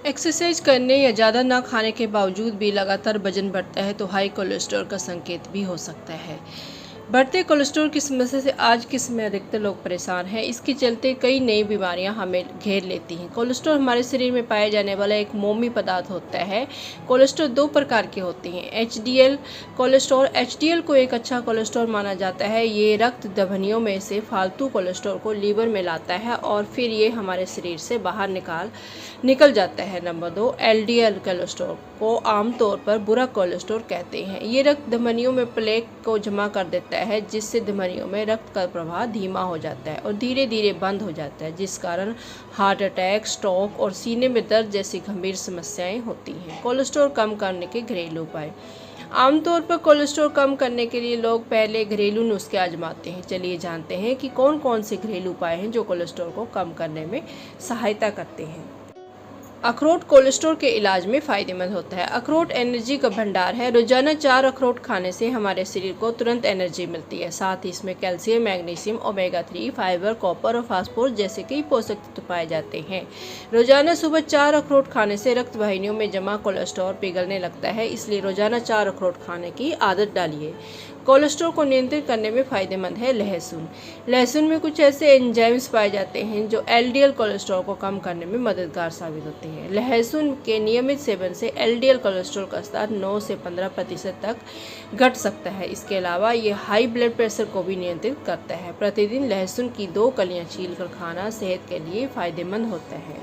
Exercise करने या ज़्यादा ना खाने के बावजूद भी लगातार वजन बढ़ता है तो हाई कोलेस्ट्रॉल का संकेत भी हो सकता है। बढ़ते कोलेस्ट्रॉल की समस्या से आज के समय अधिकतर लोग परेशान हैं। इसके चलते कई नई बीमारियां हमें घेर लेती हैं। कोलेस्ट्रॉल हमारे शरीर में पाया जाने वाला एक मोमी पदार्थ होता है। कोलेस्ट्रॉल दो प्रकार के होते हैं। HDL cholesterol. एचडीएल को एक अच्छा कोलेस्ट्रॉल माना जाता है। ये रक्त धमनियों में से फालतू कोलेस्ट्रॉल को लीवर में लाता है और फिर ये हमारे शरीर से बाहर निकल जाता है। नंबर 2, एलडीएल कोलेस्ट्रॉल को आमतौर पर बुरा कोलेस्ट्रॉल कहते हैं। ये रक्त धमनियों में प्लेक को जमा कर देता है, जिससे धमनियों में रक्त का प्रवाह धीमा हो जाता है और धीरे धीरे बंद हो जाता है, जिस कारण हार्ट अटैक, स्ट्रोक और सीने में दर्द जैसी गंभीर समस्याएं होती हैं। कोलेस्ट्रॉल कम करने के घरेलू उपाय। आमतौर पर कोलेस्ट्रॉल कम करने के लिए लोग पहले घरेलू नुस्खे आजमाते हैं। चलिए जानते हैं कि कौन कौन से घरेलू उपाय हैं जो कोलेस्ट्रॉल को कम करने में सहायता करते हैं। अखरोट कोलेस्ट्रॉल के इलाज में फ़ायदेमंद होता है। अखरोट एनर्जी का भंडार है। रोजाना 4 अखरोट खाने से हमारे शरीर को तुरंत एनर्जी मिलती है। साथ ही इसमें calcium, magnesium, omega 3, fibre, copper और फास्फोरस जैसे कई पोषक तत्व पाए जाते हैं। रोजाना सुबह 4 अखरोट खाने से रक्त वाहिनियों में जमा कोलेस्ट्रॉल पिघलने लगता है, इसलिए रोजाना 4 अखरोट खाने की आदत डालिए। कोलेस्ट्रॉल को नियंत्रित करने में फ़ायदेमंद है लहसुन। लहसुन में कुछ ऐसे एंजाइम्स पाए जाते हैं जो एलडीएल कोलेस्ट्रॉल को कम करने में मददगार साबित होते हैं। लहसुन के नियमित सेवन से एलडीएल कोलेस्ट्रॉल का स्तर 9 से 15% तक घट सकता है। इसके अलावा ये हाई ब्लड प्रेशर को भी नियंत्रित करता है। प्रतिदिन लहसुन की 2 कलियां छीलकर खाना सेहत के लिए फ़ायदेमंद होता है।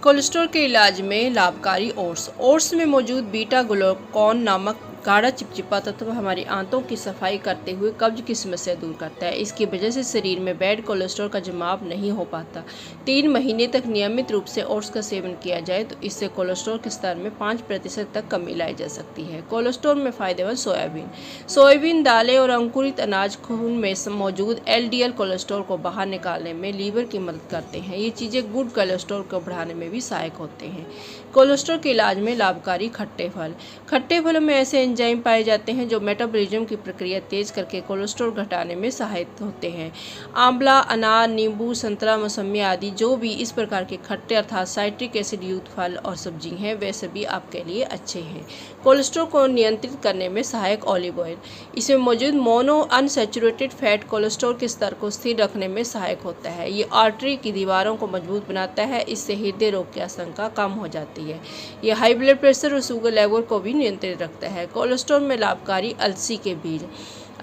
कोलेस्ट्रॉल के इलाज में लाभकारी ओट्स। ओट्स में मौजूद बीटा ग्लूकान नामक गाढ़ा चिपचिपा तत्व हमारी आंतों की सफाई करते हुए कब्ज की समस्या दूर करता है। इसकी वजह से शरीर में बैड कोलेस्ट्रॉल का जमाव नहीं हो पाता। 3 महीने तक नियमित रूप से ओट्स का सेवन किया जाए तो इससे कोलेस्ट्रॉल के स्तर में 5% तक कमी लाई जा सकती है। कोलेस्ट्रॉल में फ़ायदेमंद सोयाबीन। सोयाबीन दालें और अंकुरित अनाज खून में मौजूद एलडीएल कोलेस्ट्रॉल को बाहर निकालने में लीवर की मदद करते हैं। ये चीज़ें गुड कोलेस्ट्रॉल को बढ़ाने में भी सहायक होते हैं। कोलेस्ट्रॉल के इलाज में लाभकारी खट्टे फल। खट्टे फलों में ऐसे एंजाइम पाए जाते हैं जो मेटाबॉलिज्म की प्रक्रिया तेज करके कोलेस्ट्रॉल घटाने में सहायक होते हैं। आंवला, अनार, नींबू, संतरा, मौसमी आदि जो भी इस प्रकार के खट्टे अर्थात साइट्रिक एसिड युक्त फल और सब्जी हैं वे सभी आपके लिए अच्छे हैं। कोलेस्ट्रॉल को नियंत्रित करने में सहायक ऑलिव ऑयल। इसमें मौजूद मोनो अनसैचुरेटेड फैट कोलेस्ट्रॉल के स्तर को स्थिर रखने में सहायक होता है। ये आर्टरी की दीवारों को मजबूत बनाता है। इससे हृदय रोग की आशंका कम हो जाती है। यह हाई ब्लड प्रेशर और शुगर लेवल को भी नियंत्रित रखता है। कोलेस्ट्रॉल में लाभकारी अलसी के बीज।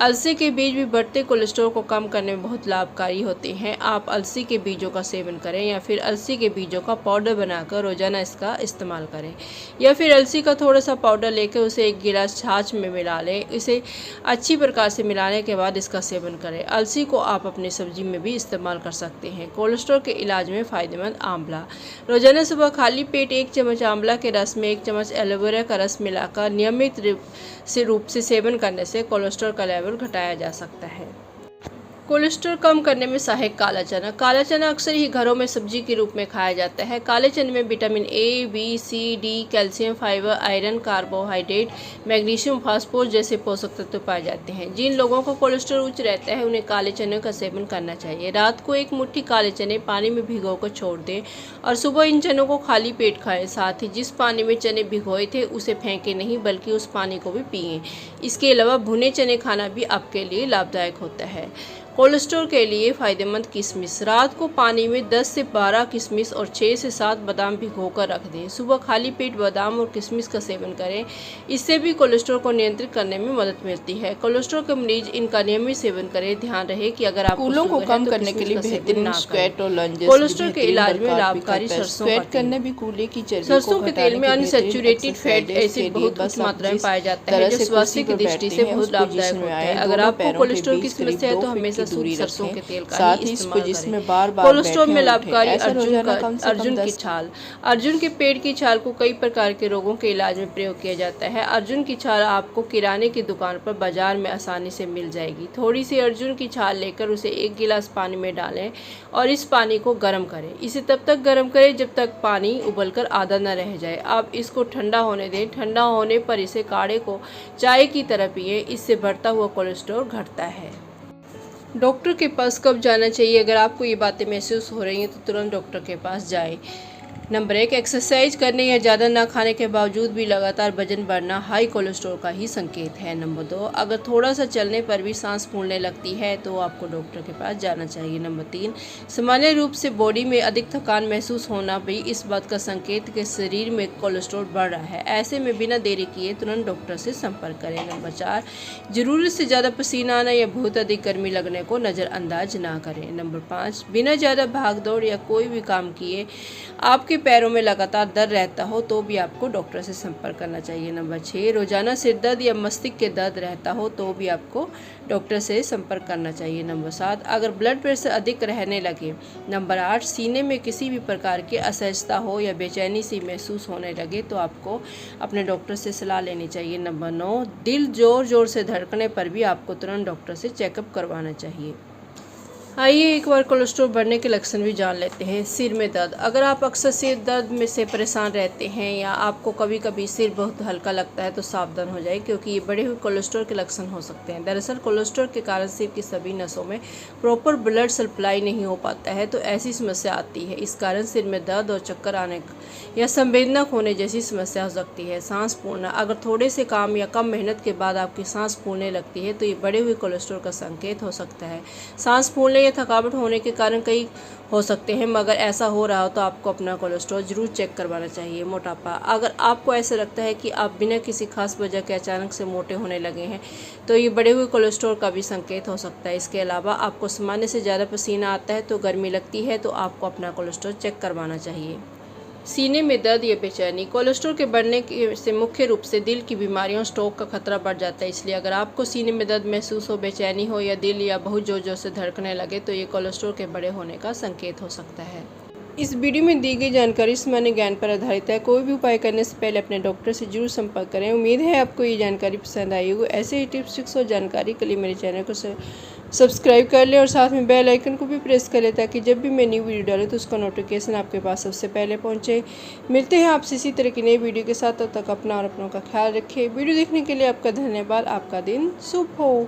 अलसी के बीज भी बढ़ते कोलेस्ट्रॉल को कम करने में बहुत लाभकारी होते हैं। आप अलसी के बीजों का सेवन करें या फिर अलसी के बीजों का पाउडर बनाकर रोजाना इसका इस्तेमाल करें, या फिर अलसी का थोड़ा सा पाउडर लेकर उसे 1 गिलास छाछ में मिला लें। इसे अच्छी प्रकार से मिलाने के बाद इसका सेवन करें। अलसी को आप अपनी सब्जी में भी इस्तेमाल कर सकते हैं। कोलेस्ट्रॉल के इलाज में फ़ायदेमंद आंवला। रोजाना सुबह खाली पेट 1 चम्मच आंवला के रस में 1 चम्मच एलोवेरा का रस मिलाकर नियमित रूप से सेवन करने से कोलेस्ट्रॉल का लेवल घटाया जा सकता है। कोलेस्ट्रॉल कम करने में सहायक काला चना। काला चना अक्सर ही घरों में सब्जी के रूप में खाया जाता है। काले चने में vitamin A, B, C, D, calcium, fibre, iron, carbohydrate, magnesium, phosphorus जैसे पोषक तत्व पाए जाते हैं। जिन लोगों का कोलेस्ट्रॉल उच्च रहता है उन्हें काले चने का सेवन करना चाहिए। रात को 1 मुट्ठी काले चने पानी में भिगोकर छोड़ दें और सुबह इन चनों को खाली पेट खाएं। साथ ही जिस पानी में चने भिगोए थे उसे फेंकें नहीं, बल्कि उस पानी को भी पिएं। इसके अलावा भुने चने खाना भी आपके लिए लाभदायक होता है। कोलेस्ट्रॉल के लिए फ़ायदेमंद किशमिश। रात को पानी में 10 से 12 किशमिश और 6 से 7 बादाम भिगोकर रख दें। सुबह खाली पेट बादाम और किशमिश का सेवन करें। इससे भी कोलेस्ट्रॉल को नियंत्रित करने में मदद मिलती है। कोलेस्ट्रॉल के मरीज इनका नियमित सेवन करें। ध्यान रहे कि अगर आप फूलों को कम करने के लिए बेहतरीन स्क्वैट और लंजेस कोलेस्ट्रॉल के इलाज में लाभकारी सरसों का करने भी कूल्हे की चर्बी सरसों के तेल में अनसैचुरेटेड फैट एसिड बहुत उच्च मात्रा में पाया जाता है, जो स्वास्थ्य की दृष्टि से बहुत लाभदायक होता है। अगर आपको कोलेस्ट्रॉल की समस्या है तो हमेशा शुद्ध सरसों के तेल का ही इस्तेमाल करें। कोलेस्ट्रॉल में लाभकारी अर्जुन की छाल। अर्जुन के पेड़ की छाल को कई प्रकार के रोगों के इलाज में प्रयोग किया जाता है। अर्जुन की छाल आपको किराने की दुकान पर बाजार में आसानी से मिल जाएगी। थोड़ी सी अर्जुन की छाल लेकर उसे 1 गिलास पानी में डालें और इस पानी को गर्म करें। इसे तब तक गर्म करें जब तक पानी उबलकर आधा न रह जाए। आप इसको ठंडा होने दें। ठंडा होने पर इसे काढ़े को चाय की तरह पिएं। इससे बढ़ता हुआ कोलेस्ट्रॉल घटता है। डॉक्टर के पास कब जाना चाहिए? अगर आपको ये बातें महसूस हो रही हैं तो तुरंत डॉक्टर के पास जाएं। नंबर 1, एक्सरसाइज करने या ज़्यादा ना खाने के बावजूद भी लगातार वजन बढ़ना हाई कोलेस्ट्रॉल का ही संकेत है। नंबर 2, अगर थोड़ा सा चलने पर भी सांस फूलने लगती है तो आपको डॉक्टर के पास जाना चाहिए। नंबर 3, सामान्य रूप से बॉडी में अधिक थकान महसूस होना भी इस बात का संकेत कि शरीर में कोलेस्ट्रॉल बढ़ रहा है। ऐसे में बिना देरी किए तुरंत डॉक्टर से संपर्क करें। नंबर 4, ज़रूरत से ज़्यादा पसीना आना या बहुत अधिक गर्मी लगने को नज़रअंदाज ना करें। नंबर 5, बिना ज़्यादा भाग दौड़ या कोई भी काम किए आपके पैरों में लगातार दर्द रहता हो तो भी आपको डॉक्टर से संपर्क करना चाहिए। नंबर 6, रोजाना सिर दर्द या मस्तिष्क के दर्द रहता हो तो भी आपको डॉक्टर से संपर्क करना चाहिए। नंबर 7, अगर ब्लड प्रेशर अधिक रहने लगे। नंबर 8, सीने में किसी भी प्रकार की असहजता हो या बेचैनी सी महसूस होने लगे तो आपको अपने डॉक्टर से सलाह लेनी चाहिए। नंबर 9, दिल जोर जोर से धड़कने पर भी आपको तुरंत डॉक्टर से चेकअप करवाना चाहिए। आइए एक बार कोलेस्ट्रॉल बढ़ने के लक्षण भी जान लेते हैं। सिर में दर्द, अगर आप अक्सर सिर दर्द में से परेशान रहते हैं या आपको कभी कभी सिर बहुत हल्का लगता है तो सावधान हो जाए, क्योंकि ये बढ़े हुए कोलेस्ट्रॉल के लक्षण हो सकते हैं। दरअसल कोलेस्ट्रॉल के कारण सिर की सभी नसों में प्रॉपर ब्लड सप्लाई नहीं हो पाता है तो ऐसी समस्या आती है। इस कारण सिर में दर्द और चक्कर आने या संवेदनक होने जैसी समस्या हो सकती है। सांस फूलना, अगर थोड़े से काम या कम मेहनत के बाद आपकी सांस फूलने लगती है तो ये बढ़े हुए कोलेस्ट्रॉल का संकेत हो सकता है। सांस फूलने या थकावट होने के कारण कई हो सकते हैं, मगर ऐसा हो रहा हो तो आपको अपना कोलेस्ट्रॉल जरूर चेक करवाना चाहिए। मोटापा, अगर आपको ऐसा लगता है कि आप बिना किसी खास वजह के अचानक से मोटे होने लगे हैं तो ये बढ़े हुए कोलेस्ट्रॉल का भी संकेत हो सकता है। इसके अलावा आपको सामान्य से ज़्यादा पसीना आता है तो गर्मी लगती है तो आपको अपना कोलेस्ट्रॉल चेक करवाना चाहिए। सीने में दर्द या बेचैनी, कोलेस्ट्रॉल के बढ़ने से मुख्य रूप से दिल की बीमारियों स्ट्रोक का खतरा बढ़ जाता है। इसलिए अगर आपको सीने में दर्द महसूस हो, बेचैनी हो या दिल या बहुत जोर जोर से धड़कने लगे तो ये कोलेस्ट्रॉल के बढ़े होने का संकेत हो सकता है। इस वीडियो में दी गई जानकारी सामान्य ज्ञान पर आधारित है। कोई भी उपाय करने से पहले अपने डॉक्टर से जरूर संपर्क करें। उम्मीद है आपको ये जानकारी पसंद आई होगी। ऐसे ही टिप्स ट्रिक्स और जानकारी के लिए मेरे चैनल को सब्सक्राइब कर ले और साथ में बेल आइकन को भी प्रेस कर ले ताकि जब भी मैं न्यू वीडियो डालूँ तो उसका नोटिफिकेशन आपके पास सबसे पहले पहुँचे। मिलते हैं आपसे इसी तरह की नई वीडियो के साथ, तब तक अपना और अपनों का ख्याल रखिए। वीडियो देखने के लिए आपका धन्यवाद। आपका दिन शुभ हो।